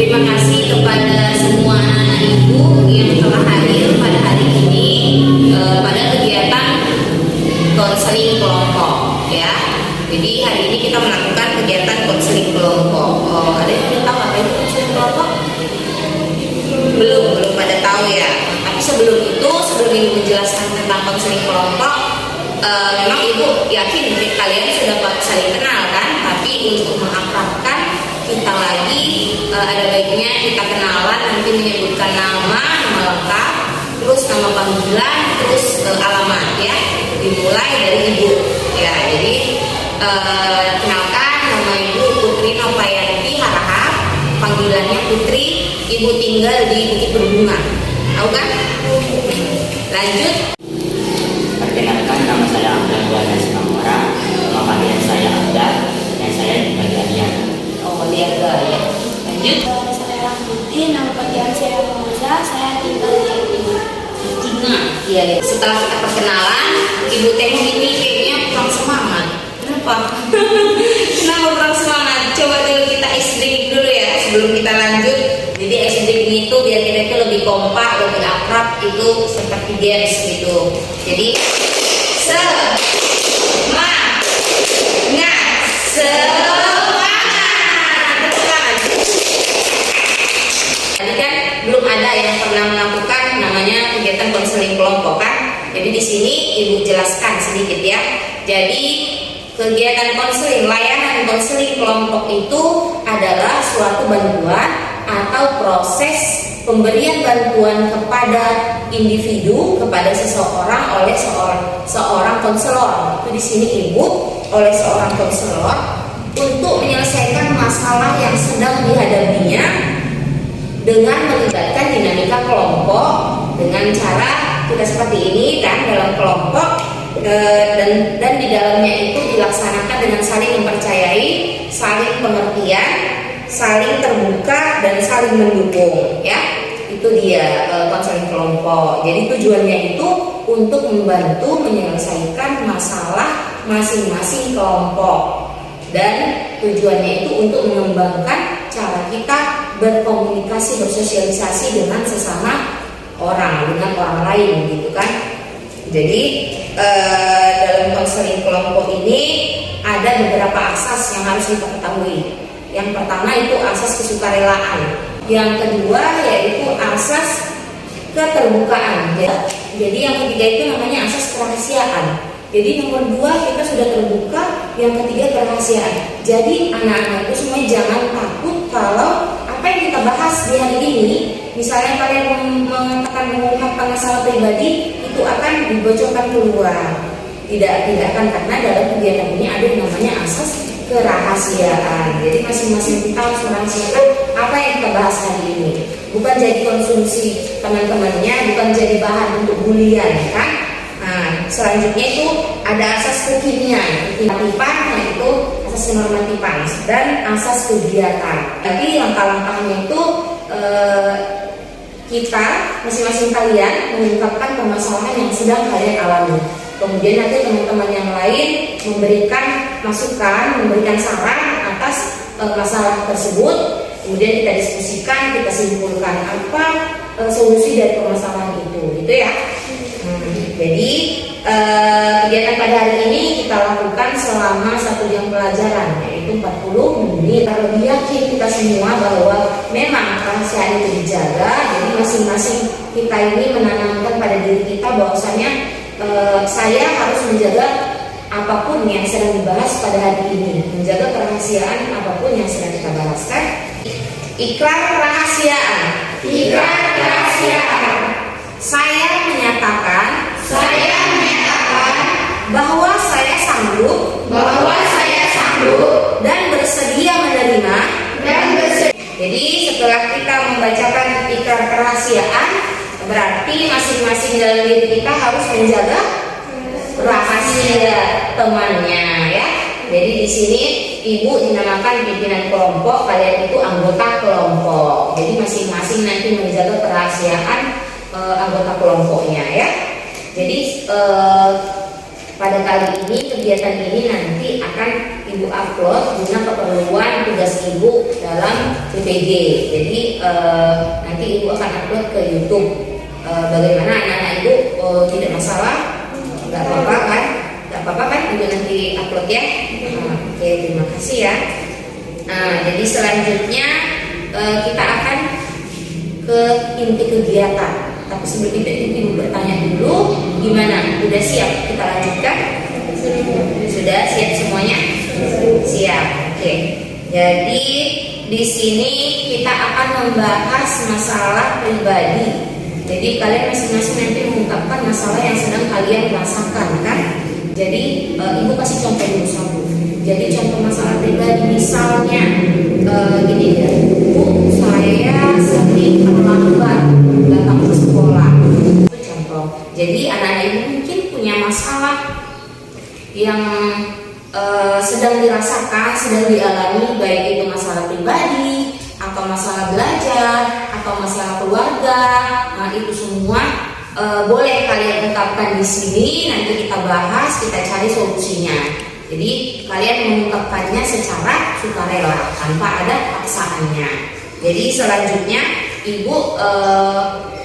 Terima kasih kepada semua anak ibu yang telah hadir pada hari ini pada kegiatan konseling kelompok ya. Jadi hari ini kita melakukan kegiatan konseling kelompok. Ada yang belum tahu apa itu konseling kelompok? Belum pada tahu ya. Tapi sebelum ibu menjelaskan tentang konseling kelompok, memang ibu yakin kalian sudah saling kenal kan? Tapi untuk mengakrabkan kita lagi, ada baiknya kita kenalan, nanti menyebutkan nama lengkap, terus nama panggilan, terus alamat ya. Dimulai dari ibu ya. Jadi kenalkan, nama ibu Putri Nopayanti Harahap, panggilannya Putri, ibu tinggal di Bukit Berbunga, tahu kan? Lanjut. Perkenalkan, nama saya Abdul Ghani Sinamora, nama panggilan saya Abdul, dan saya di bagian Oh, Liaga ya. Lanjut. Nama saya Rahmudi, nama panggilan saya Moza, saya tinggal di Tina. Iya ya. Setelah kita perkenalan, ibu tengok ini kayaknya kurang semangat. Kenapa? Kenapa kurang semangat? Coba dulu kita SD dulu ya sebelum kita lanjut. Jadi SD itu biar kita itu lebih kompak, lebih akrab, itu seperti dance gitu. Jadi semangat. Tadi kan belum ada yang pernah melakukan namanya kegiatan konseling kelompok kan? Jadi di sini ibu jelaskan sedikit ya. Jadi kegiatan konseling, layanan konseling kelompok itu adalah suatu bantuan atau proses pemberian bantuan kepada individu, kepada seseorang oleh seorang konselor. Itu di sini ibu oleh seorang konselor untuk menyelesaikan masalah yang sedang dihadapinya dengan melibatkan dinamika kelompok dengan cara kita seperti ini kan dalam kelompok, dan di dalamnya itu dilaksanakan dengan saling mempercayai, saling pengertian, saling terbuka dan saling mendukung ya. Itu dia konseling kelompok. Jadi tujuannya itu untuk membantu menyelesaikan masalah masing-masing kelompok, dan tujuannya itu untuk mengembangkan cara kita berkomunikasi, bersosialisasi dengan sesama orang, dengan orang lain gitu kan. Jadi dalam konseling kelompok ini ada beberapa asas yang harus kita ketahui. Yang pertama itu asas kesukarelaan. Yang kedua yaitu asas keterbukaan. Jadi yang ketiga itu namanya asas kerahasiaan. Jadi nomor 2 kita sudah terbuka, yang ketiga kerahasiaan. Jadi anak-anak itu semuanya jangan takut kalau apa yang kita bahas di hari ini, misalnya kalian mengungkapkan masalah pribadi, itu akan dibocorkan keluar. Tidak akan, karena dalam kegiatan ini ada yang namanya asas kerahasiaan. Jadi masing-masing kita harus merahasiakan apa yang kita bahas hari ini. Bukan jadi konsumsi teman-temannya, bukan jadi bahan untuk bulian kan. Nah, selanjutnya itu ada asas kekinian, normatifan, yaitu asas kenormatifan dan asas kegiatan. Tapi langkah-langkahnya itu kita masing-masing kalian mengungkapkan permasalahan yang sedang kalian alami. Kemudian nanti teman-teman yang lain memberikan masukan, memberikan saran atas masalah tersebut. Kemudian kita diskusikan, kita simpulkan apa solusi dari permasalahan itu, gitu ya. Jadi kegiatan pada hari ini kita lakukan selama 1 jam pelajaran, yaitu 40 menit. Lebih yakin kita semua bahwa memang kerahasiaan itu dijaga. Jadi masing-masing kita ini menanamkan pada diri kita bahwasanya saya harus menjaga apapun yang sedang dibahas pada hari ini, menjaga kerahasiaan apapun yang sedang kita bahas kan. Ikrar kerahasiaan. Ikrar kerahasiaan. Saya menyatakan bahwa saya sanggup dan bersedia menerima. Jadi setelah kita membacakan ikrar kerahasiaan, berarti masing-masing dalam diri kita harus menjaga rahasia temannya ya. Jadi di sini ibu dinamakan pimpinan kelompok, kalian itu anggota kelompok. Jadi masing-masing nanti menjaga kerahasiaan anggota kelompoknya ya. Jadi pada kali ini kegiatan ini nanti akan ibu ibu upload guna keperluan tugas ibu dalam PPG. Jadi nanti ibu akan upload ke YouTube. Bagaimana anak-anak ibu tidak masalah? Nggak apa-apa kan? Nggak apa-apa kan ibu nanti upload ya? Oke, terima kasih ya. Nah, jadi selanjutnya kita akan ke inti kegiatan. Tapi sebelum itu ibu bertanya dulu, gimana? Udah siap? Kita lanjutkan? Sudah siap semuanya? Siap. Oke. Jadi di sini kita akan membahas masalah pribadi. Jadi kalian masing-masing nanti mengungkapkan masalah yang sedang kalian rasakan kan? Jadi ibu kasih contoh dulu satu. Jadi contoh masalah pribadi misalnya gini ya, Bu, saya sering terlambat datang ke sekolah. Itu contoh. Jadi anak-anak ibu mungkin punya masalah yang sedang dirasakan, sedang dialami, baik itu masalah pribadi atau masalah belajar atau masalah keluarga. Nah, itu semua boleh kalian ungkapkan di sini. Nanti kita bahas, kita cari solusinya. Jadi kalian mengungkapkannya secara sukarela tanpa ada paksaannya. Jadi selanjutnya ibu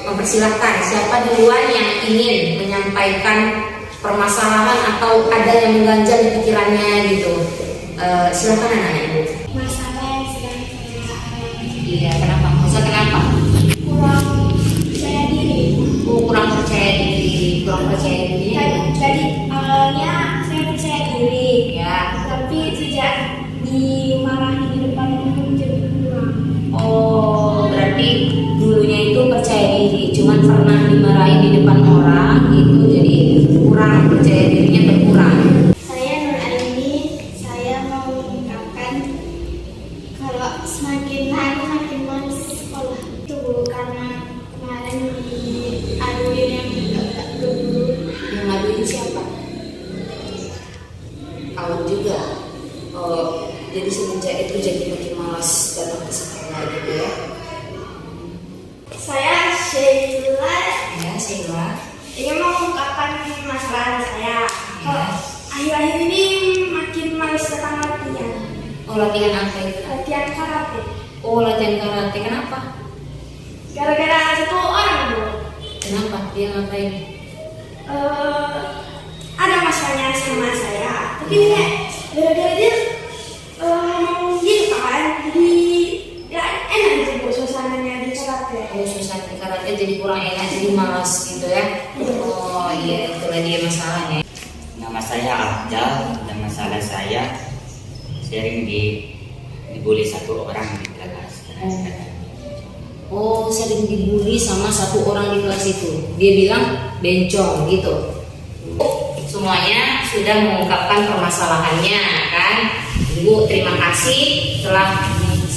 mempersilahkan siapa duluan yang ingin menyampaikan permasalahan atau ada yang mengganjal di pikirannya gitu. Silakan anak-anak ibu. Masalah yang sedang saya alami. Iya, kenapa? Maksudnya kenapa? Kurang percaya diri. Kurang percaya diri. Kurang percaya diri. Jadi awalnya saya percaya diri. Ya. Tapi sejak dimarahi di depan umum jadi kurang. Oh, berarti dulunya itu percaya diri, cuman pernah dimarahin di depan orang gitu, jadi kurang percaya dirinya berkurang. Saya Nur Aini, saya mau mengungkapkan kalau semakin hari makin males sekolah. Itu Bu, karena kemarin diaduin yang agak dulu. Yang ngaduin siapa? Awak juga. Oh, jadi semenjak itu jadi makin malas datang ke sekolah gitu ya. Saya Sheila, Ya, Sheila. ingin mengungkapkan masalah saya. Ya. Akhir-akhir ini makin males datang latihan. Oh, latihan apa itu? Latihan karate. Oh, latihan karate. Kenapa? Gara-gara satu orang Bu. Kenapa? Dia ngapain? Ada masalahnya sama saya. Tapi kayak gara-gara dia mau gitu kan, jadi ya enak gitu Bu suasananya di karate. Oh, susah di karate jadi kurang enak, jadi malas gitu ya. Oh iya, itulah dia masalahnya. Nama saya Abdal dan masalah saya sering dibully satu orang di kelas. Oh, sering dibully sama satu orang di kelas itu. Dia bilang bencong gitu. Semuanya sudah mengungkapkan permasalahannya kan. Ibu terima kasih telah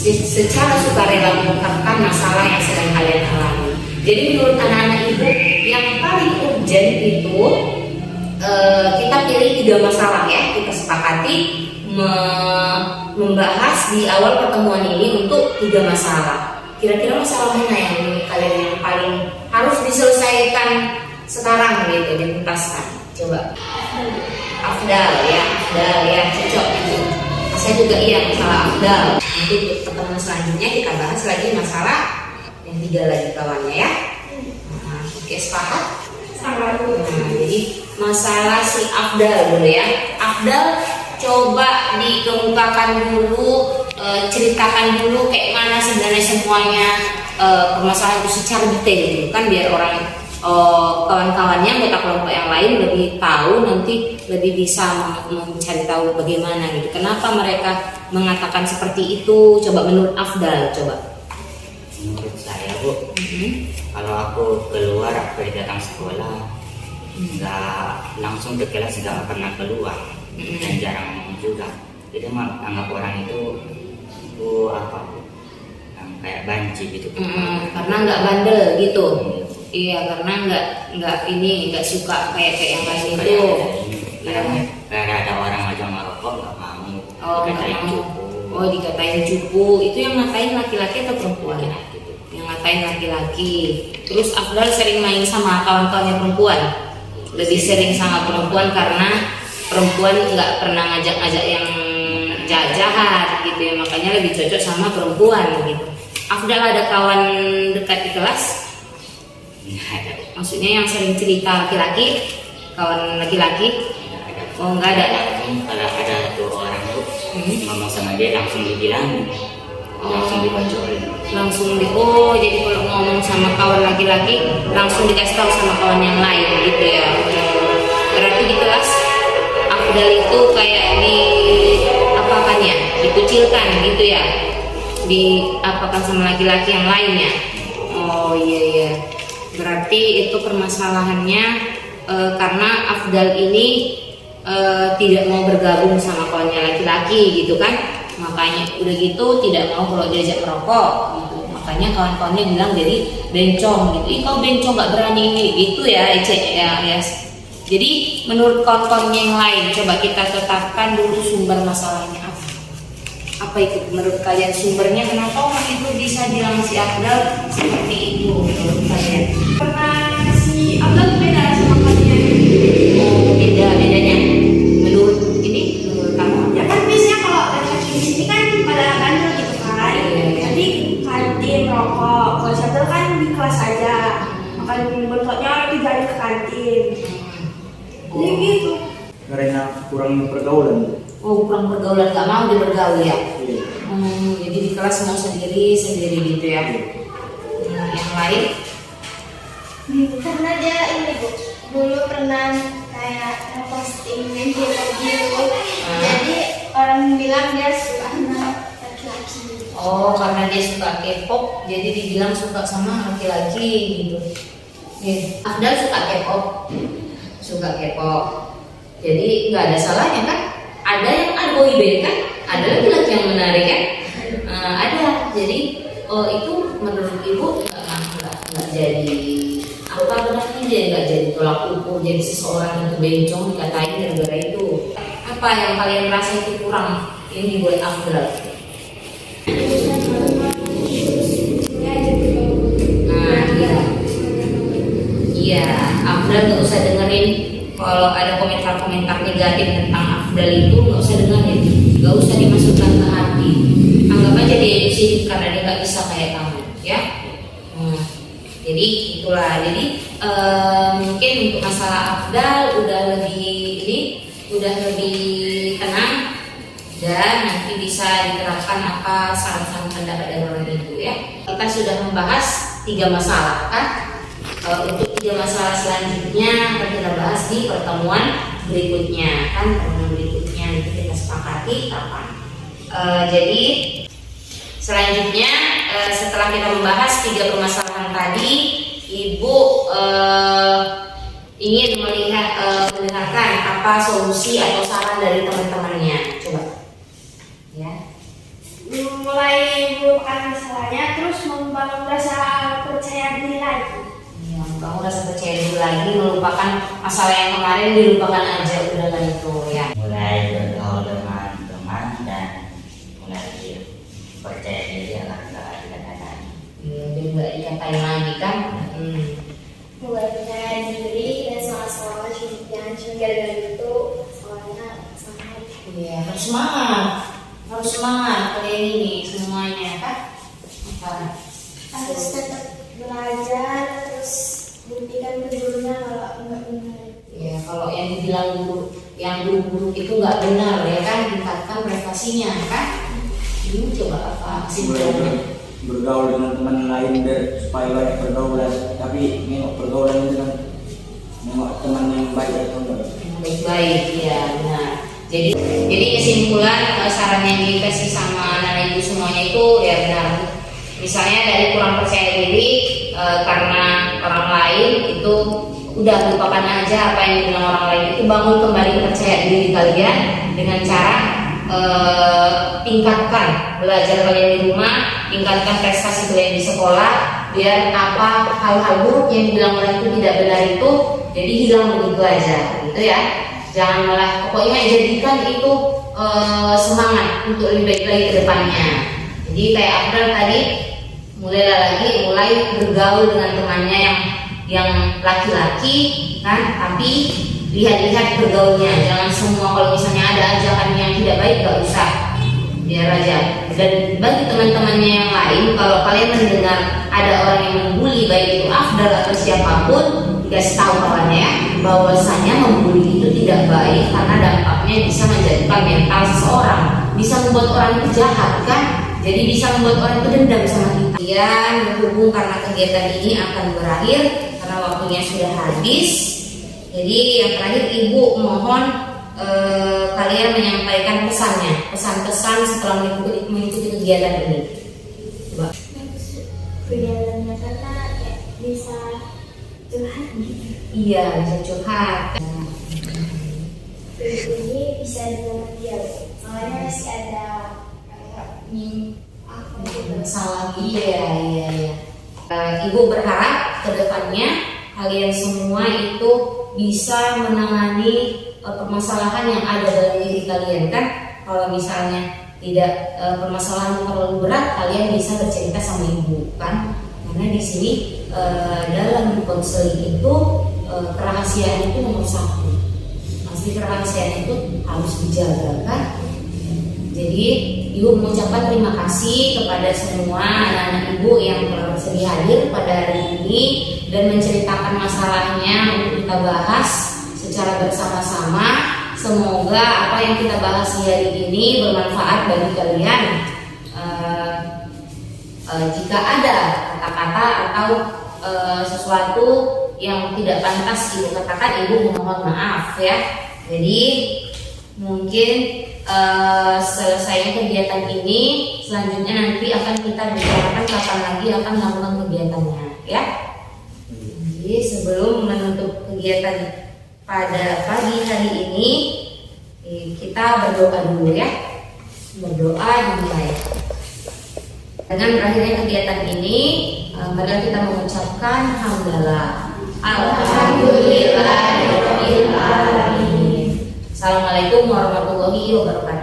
secara sukarela mengungkapkan masalah yang sedang kalian alami. Jadi menurut anak-anak ibu yang paling urgent itu kita pilih 3 masalah ya. Kita sepakati membahas di awal pertemuan ini untuk 3 masalah. Kira-kira masalah mana yang kalian yang paling harus diselesaikan sekarang gitu, dituntaskan? Coba. Afdal ya, cocok itu. Saya juga iya masalah Afdal. Nanti pertemuan selanjutnya kita bahas lagi masalah yang 3 lagi kawannya ya. Nah, oke, sepakat? Sama Bu. Nah, jadi masalah si Afdal dulu ya. Afdal coba dikemukakan dulu, ceritakan dulu kayak mana sebenarnya semuanya permasalahan itu secara detail gitu kan, biar orang kawan-kawannya anggota kelompok yang lain lebih tahu, nanti lebih bisa mencari tahu bagaimana gitu. Kenapa mereka mengatakan seperti itu? Coba menurut Afdal, coba. Menurut saya Bu, kalau aku keluar, aku datang sekolah, nggak langsung ke kelas, nggak pernah keluar dan jarang ngomong juga. Jadi anggap orang itu apa, yang kayak banci gitu. Karena nggak bandel gitu. Iya, karena nggak suka kayak yang lain itu. Karena ada orang aja ngerokok nggak mau. Oh, Dikatain nggak mau. cupu. Oh, dikatain cupu. Itu yang ngatain laki-laki atau perempuan? Gitu. Yang ngatain laki-laki. Terus Afdal sering main sama kawan-kawannya perempuan. Lebih sering sama perempuan karena perempuan nggak pernah ngajak-ngajak yang jahat gitu ya, makanya lebih cocok sama perempuan gitu. Afdal ada kawan dekat di kelas? Maksudnya yang sering cerita laki-laki, kawan laki-laki? Oh enggak ada. Kalau ada tuh orang tuh ngomong sama dia langsung dibilang, langsung dibocorin. Oh jadi kalau ngomong sama kawan laki-laki langsung dikasih tahu sama kawan yang lain gitu ya. Berarti di kelas Afdal itu kayak di apakan ya, dikucilkan gitu ya, diapakan sama laki-laki yang lainnya. Oh iya, berarti itu permasalahannya karena Afdal ini tidak mau bergabung sama kawannya laki-laki gitu kan, makanya udah gitu tidak mau kalau diajak merokok gitu. Makanya kawan-kawannya bilang jadi bencong gitu, ih kau bencong gak berani ini gitu ya, yes. Jadi menurut kawan-kawannya yang lain, coba kita tetapkan dulu sumber masalahnya apa itu menurut kalian sumbernya, kenapa orang itu bisa bilang si Afdal seperti itu menurut kalian? Karena si Abdul beda sama kalian. Oh, bedanya menurut kamu? Ya kan biasanya kalau laki-laki di sini kan pada bandel gitu kan. Jadi kantin rokok. Kalau si Abdul kan di kelas aja. Makan bentuknya itu jalan ke kantin. Jadi gitu. Karena kurang pergaulan. Oh, kurang pergaulan, gak mau dia bergaul ya? Iya. Jadi di kelas mau sendiri gitu ya. Yang lain? Karena dia ini Bu, dulu pernah kayak ngeposting video gitu. Jadi orang bilang dia suka sama laki-laki. Oh, karena dia suka K-pop, jadi dibilang suka sama laki-laki gitu. Afdal suka K-pop. Jadi nggak ada salahnya kan? Ada boyband kan? Ada laki-laki yang menarik kan? Ada. Jadi itu menurut ibu nggak jadi apa benarnya, dia nggak jadi tolak ukur, jadi seseorang itu bencong dikatain gara-gara itu. Apa yang kalian merasa itu kurang ini buat Afdal? Iya, Afdal nggak usah dengerin kalau ada komentar-komentar negatif tentang Afdal itu, nggak usah dengerin, nggak usah dimasukkan ke hati. Anggap aja dia sih karena dia nggak bisa kayak kamu, ya. Jadi itulah. Jadi mungkin untuk masalah Afdal udah lebih tenang dan nanti bisa diterapkan apa saran-saran pendapat dari orang itu ya. Kita sudah membahas 3 masalah kan. Untuk 3 masalah selanjutnya akan kita bahas di pertemuan berikutnya kan, pertemuan berikutnya itu kita sepakati kapan. Jadi selanjutnya setelah kita membahas 3 permasalahan tadi, Ibu ingin mendengarkan apa solusi atau saran dari teman-temannya, coba ya. Mulai melupakan masalahnya, terus membangun rasa percaya diri lagi. Kamu rasa percaya diri lagi, melupakan masalah yang kemarin, dilupakan aja udahlah itu ya. Mulai bergaul dengan teman dan mulai percaya diri lah, nggak dikatain. Iya, dia nggak dikatain lagi kan. Mulai percaya diri dan soal-soal jangan cuma gara-gara itu soalnya sama. Iya, harus semangat kalian ini semuanya kan. Harus tetap belajar, terus buktikan ke gurunya kalau enggak benar. Ya, kalau yang dibilang guru itu nggak benar ya kan, tingkatkan prestasinya kan. Ini coba apa sih? Bergaul dengan teman lain supaya banyak pergaulan, tapi nengok pergaulan itu kan nengok teman yang baik atau enggak. Baik, ya benar. Jadi kesimpulan saran yang dikasih sama anak ibu semuanya itu ya benar. Misalnya dari kurang percaya diri karena orang lain itu udah lupakan aja apa yang dibilang orang lain, itu bangun kembali percaya diri kalian dengan cara tingkatkan belajar kalian di rumah, tingkatkan prestasi kalian di sekolah, biar apa hal-hal buruk yang dibilang orang itu tidak benar itu jadi hilang begitu aja gitu ya. Jangan malah pokoknya jadikan itu semangat untuk lebih baik lagi ke depannya. Jadi kayak Afdal tadi mulai bergaul dengan temannya yang laki-laki kan, tapi lihat-lihat bergaulnya, jangan semua kalau misalnya ada ajakan yang tidak baik gak usah, ya Raja. Dan bagi teman-temannya yang lain, kalau kalian mendengar ada orang yang membuli, baik itu Afdal atau siapapun, dikasih tahu kawannya ya, bahwasanya membuli itu tidak baik karena dampaknya bisa menjadikan mental seseorang, bisa membuat orang itu jahat kan, jadi bisa membuat orang itu dendam sama kita. Kemudian berhubung karena kegiatan ini akan berakhir karena waktunya sudah habis, jadi yang terakhir Ibu mohon kalian menyampaikan pesannya, pesan-pesan setelah mengikuti kegiatan ini. Coba. Kegiatannya karena kayak bisa curhat gitu. Iya, bisa curhat. Ini bisa dimengerti, soalnya masih ada kayak apa gitu. Masalah iya. Ibu berharap kedepannya kalian semua itu bisa menangani permasalahan yang ada dalam diri kalian kan. Kalau misalnya tidak permasalahan yang terlalu berat, kalian bisa bercerita sama ibu kan. Karena di sini dalam konseling itu kerahasiaan itu nomor 1. Pasti kerahasiaan itu harus dijaga kan. Jadi ibu mengucapkan terima kasih kepada semua anak-anak ibu yang telah bersedia hadir pada hari ini dan menceritakan masalahnya untuk kita bahas secara bersama-sama. Semoga apa yang kita bahas di hari ini bermanfaat bagi kalian. Jika ada kata-kata atau sesuatu yang tidak pantas ibu katakan, ibu mohon maaf ya. Jadi mungkin selesainya kegiatan ini, selanjutnya nanti akan kita bicarakan kapan lagi akan melakukan kegiatannya ya. Jadi sebelum menutup kegiatan pada pagi hari ini, kita berdoa dulu ya. Berdoa dimulai. Dengan berakhirnya kegiatan ini, marilah kita mengucapkan hamdalah. Alhamdulillahirabbil alamin. Assalamualaikum warahmatullahi wabarakatuh.